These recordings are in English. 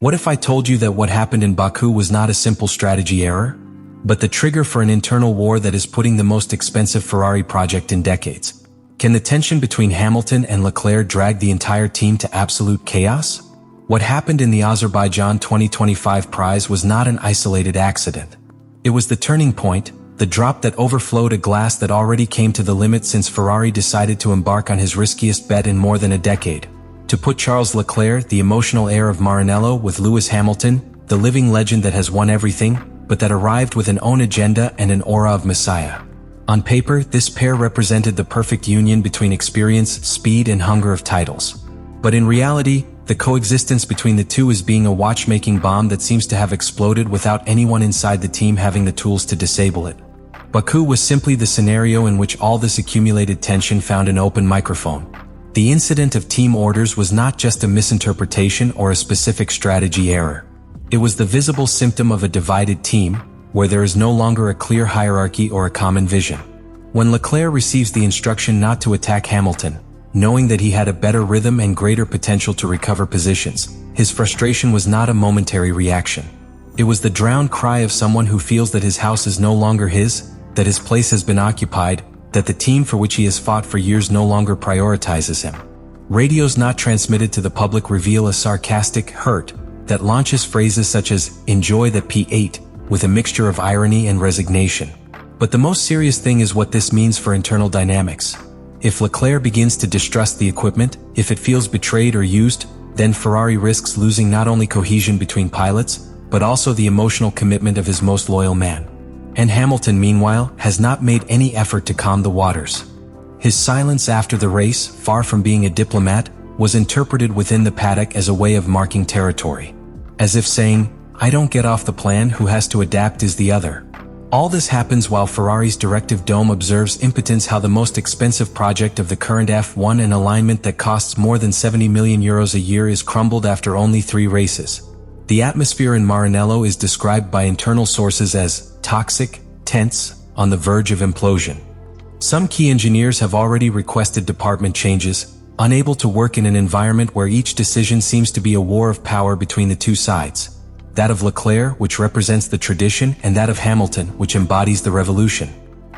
What if I told you that what happened in Baku was not a simple strategy error, but the trigger for an internal war that is putting the most expensive Ferrari project in decades? Can the tension between Hamilton and Leclerc drag the entire team to absolute chaos? What happened in the Azerbaijan 2025 prize was not an isolated accident. It was the turning point, the drop that overflowed a glass that already came to the limit since Ferrari decided to embark on his riskiest bet in more than a decade. To put Charles Leclerc, the emotional heir of Maranello, with Lewis Hamilton, the living legend that has won everything, but that arrived with an own agenda and an aura of messiah. On paper, this pair represented the perfect union between experience, speed, and hunger of titles. But in reality, the coexistence between the two is being a watchmaking bomb that seems to have exploded without anyone inside the team having the tools to disable it. Baku was simply the scenario in which all this accumulated tension found an open microphone. The incident of team orders was not just a misinterpretation or a specific strategy error. It was the visible symptom of a divided team, where there is no longer a clear hierarchy or a common vision. When Leclerc receives the instruction not to attack Hamilton, knowing that he had a better rhythm and greater potential to recover positions, his frustration was not a momentary reaction. It was the drowned cry of someone who feels that his house is no longer his, that his place has been occupied, that the team for which he has fought for years no longer prioritizes him. Radios not transmitted to the public reveal a sarcastic hurt that launches phrases such as, "Enjoy the P8, with a mixture of irony and resignation. But the most serious thing is what this means for internal dynamics. If Leclerc begins to distrust the equipment, if it feels betrayed or used, then Ferrari risks losing not only cohesion between pilots, but also the emotional commitment of his most loyal man. And Hamilton, meanwhile, has not made any effort to calm the waters. His silence after the race, far from being a diplomat, was interpreted within the paddock as a way of marking territory. As if saying, "I don't get off the plan, who has to adapt is the other." All this happens while Ferrari's directive dome observes impotence, how the most expensive project of the current F1, an alignment that costs more than €70 million a year, is crumbled after only 3 races. The atmosphere in Maranello is described by internal sources as toxic, tense, on the verge of implosion. Some key engineers have already requested department changes, unable to work in an environment where each decision seems to be a war of power between the two sides. That of Leclerc, which represents the tradition, and that of Hamilton, which embodies the revolution.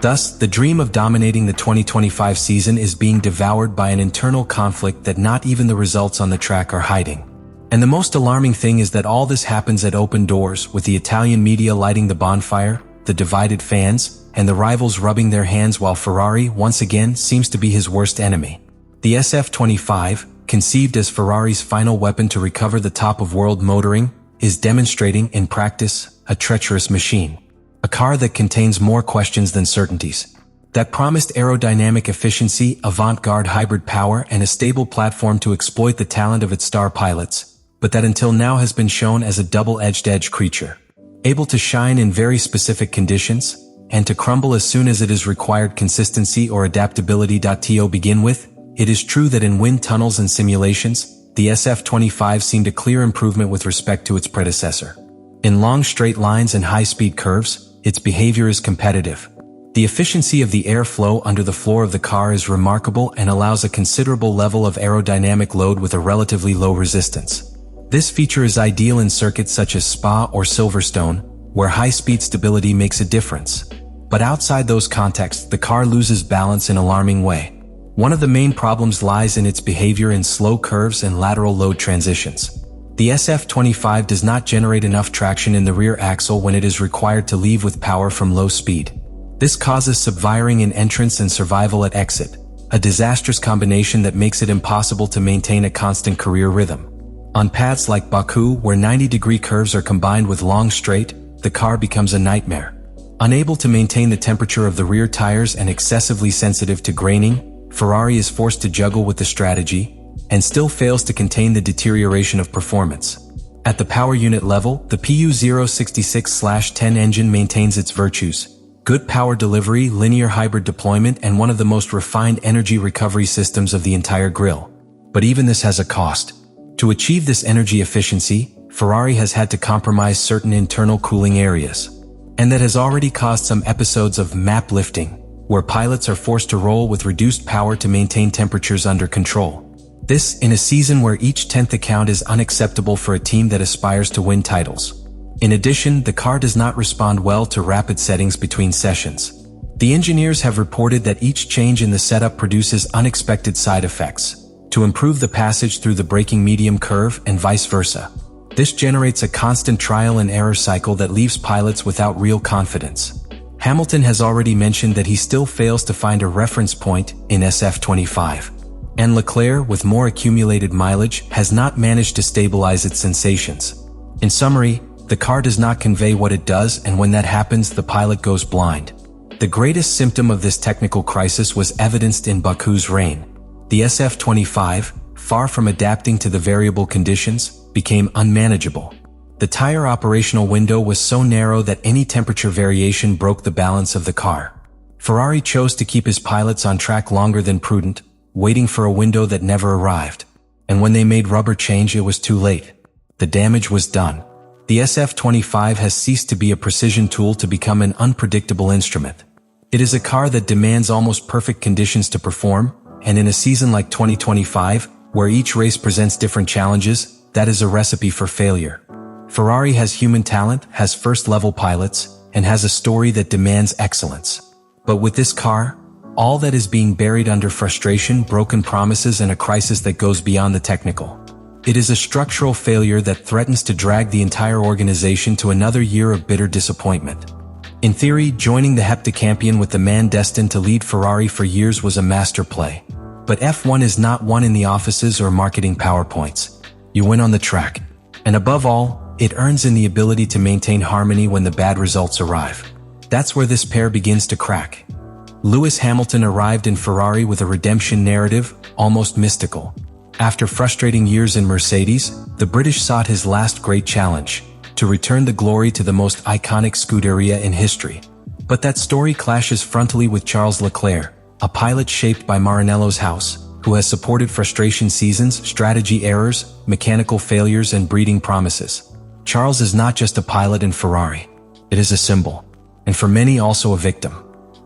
Thus, the dream of dominating the 2025 season is being devoured by an internal conflict that not even the results on the track are hiding. And the most alarming thing is that all this happens at open doors, with the Italian media lighting the bonfire, the divided fans, and the rivals rubbing their hands, while Ferrari, once again, seems to be his worst enemy. The SF25, conceived as Ferrari's final weapon to recover the top of world motoring, is demonstrating, in practice, a treacherous machine. A car that contains more questions than certainties. That promised aerodynamic efficiency, avant-garde hybrid power, and a stable platform to exploit the talent of its star pilots, but that until now has been shown as a double-edged creature. Able to shine in very specific conditions, and to crumble as soon as it is required. Consistency or adaptability. To begin with, it is true that in wind tunnels and simulations, the SF25 seemed a clear improvement with respect to its predecessor. In long straight lines and high-speed curves, its behavior is competitive. The efficiency of the airflow under the floor of the car is remarkable and allows a considerable level of aerodynamic load with a relatively low resistance. This feature is ideal in circuits such as Spa or Silverstone, where high-speed stability makes a difference. But outside those contexts, the car loses balance in an alarming way. One of the main problems lies in its behavior in slow curves and lateral load transitions. The SF25 does not generate enough traction in the rear axle when it is required to leave with power from low speed. This causes subwiring in entrance and survival at exit, a disastrous combination that makes it impossible to maintain a constant career rhythm. On paths like Baku, where 90-degree curves are combined with long straight, the car becomes a nightmare. Unable to maintain the temperature of the rear tires and excessively sensitive to graining, Ferrari is forced to juggle with the strategy, and still fails to contain the deterioration of performance. At the power unit level, the PU066/10 engine maintains its virtues: good power delivery, linear hybrid deployment, and one of the most refined energy recovery systems of the entire grille. But even this has a cost. To achieve this energy efficiency, Ferrari has had to compromise certain internal cooling areas. And that has already caused some episodes of map lifting, where pilots are forced to roll with reduced power to maintain temperatures under control. This, in a season where each 10th account is unacceptable for a team that aspires to win titles. In addition, the car does not respond well to rapid settings between sessions. The engineers have reported that each change in the setup produces unexpected side effects, to improve the passage through the braking medium curve and vice versa. This generates a constant trial and error cycle that leaves pilots without real confidence. Hamilton has already mentioned that he still fails to find a reference point in SF25. And Leclerc, with more accumulated mileage, has not managed to stabilize its sensations. In summary, the car does not convey what it does, and when that happens, the pilot goes blind. The greatest symptom of this technical crisis was evidenced in Baku's rain. The SF25, far from adapting to the variable conditions, became unmanageable. The tire operational window was so narrow that any temperature variation broke the balance of the car. Ferrari chose to keep his pilots on track longer than prudent, waiting for a window that never arrived. And when they made rubber change, it was too late. The damage was done. The SF25 has ceased to be a precision tool to become an unpredictable instrument. It is a car that demands almost perfect conditions to perform, and in a season like 2025, where each race presents different challenges, that is a recipe for failure. Ferrari has human talent, has first-level pilots, and has a story that demands excellence. But with this car, all that is being buried under frustration, broken promises, and a crisis that goes beyond the technical. It is a structural failure that threatens to drag the entire organization to another year of bitter disappointment. In theory, joining the heptacampion with the man destined to lead Ferrari for years was a master play. But F1 is not won in the offices or marketing PowerPoints. You win on the track. And above all, it earns in the ability to maintain harmony when the bad results arrive. That's where this pair begins to crack. Lewis Hamilton arrived in Ferrari with a redemption narrative, almost mystical. After frustrating years in Mercedes, the British sought his last great challenge, to return the glory to the most iconic Scuderia in history. But that story clashes frontally with Charles Leclerc, a pilot shaped by Maranello's house, who has supported frustration seasons, strategy errors, mechanical failures, and breeding promises. Charles is not just a pilot in Ferrari. It is a symbol, and for many also a victim.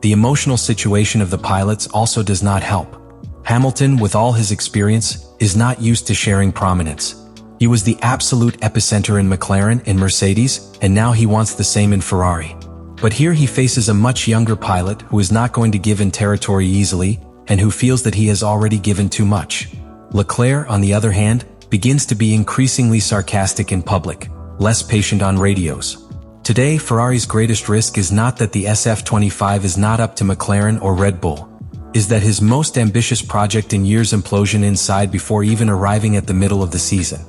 The emotional situation of the pilots also does not help. Hamilton, with all his experience, is not used to sharing prominence. He was the absolute epicenter in McLaren and Mercedes, and now he wants the same in Ferrari. But here he faces a much younger pilot who is not going to give in territory easily, and who feels that he has already given too much. Leclerc, on the other hand, begins to be increasingly sarcastic in public, less patient on radios. Today, Ferrari's greatest risk is not that the SF25 is not up to McLaren or Red Bull, is that his most ambitious project in years implosion inside before even arriving at the middle of the season.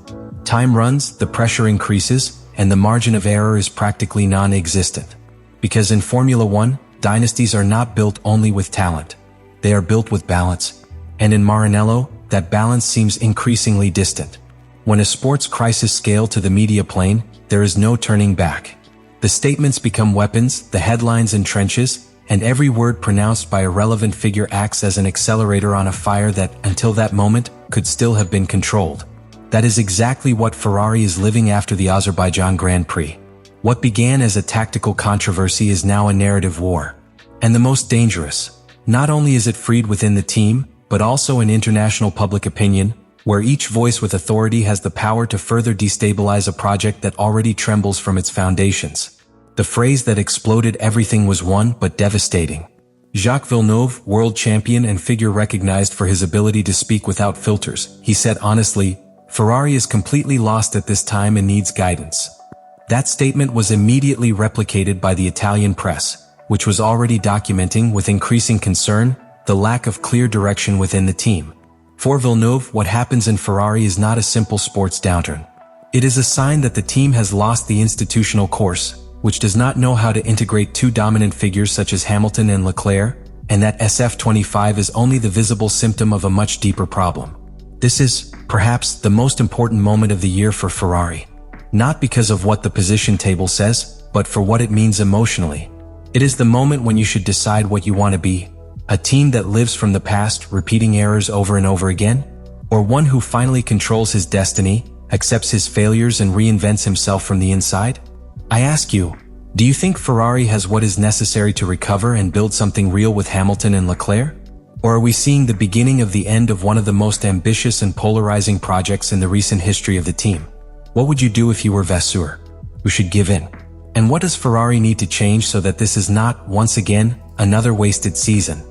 Time runs, the pressure increases, and the margin of error is practically non-existent. Because in Formula One, dynasties are not built only with talent. They are built with balance. And in Maranello, that balance seems increasingly distant. When a sports crisis scales to the media plane, there is no turning back. The statements become weapons, the headlines entrenches, and every word pronounced by a relevant figure acts as an accelerator on a fire that, until that moment, could still have been controlled. That is exactly what Ferrari is living after the Azerbaijan Grand Prix. What began as a tactical controversy is now a narrative war. And the most dangerous. Not only is it freed within the team, but also in international public opinion, where each voice with authority has the power to further destabilize a project that already trembles from its foundations. The phrase that exploded everything was one but devastating. Jacques Villeneuve, world champion and figure recognized for his ability to speak without filters, he said honestly, "Ferrari is completely lost at this time and needs guidance." That statement was immediately replicated by the Italian press, which was already documenting with increasing concern the lack of clear direction within the team. For Villeneuve, what happens in Ferrari is not a simple sports downturn. It is a sign that the team has lost the institutional course, which does not know how to integrate two dominant figures such as Hamilton and Leclerc, and that SF25 is only the visible symptom of a much deeper problem. This is, perhaps, the most important moment of the year for Ferrari. Not because of what the position table says, but for what it means emotionally. It is the moment when you should decide what you want to be. A team that lives from the past, repeating errors over and over again? Or one who finally controls his destiny, accepts his failures and reinvents himself from the inside? I ask you, do you think Ferrari has what is necessary to recover and build something real with Hamilton and Leclerc? Or are we seeing the beginning of the end of one of the most ambitious and polarizing projects in the recent history of the team? What would you do if you were Vasseur? Who should give in? And what does Ferrari need to change so that this is not, once again, another wasted season?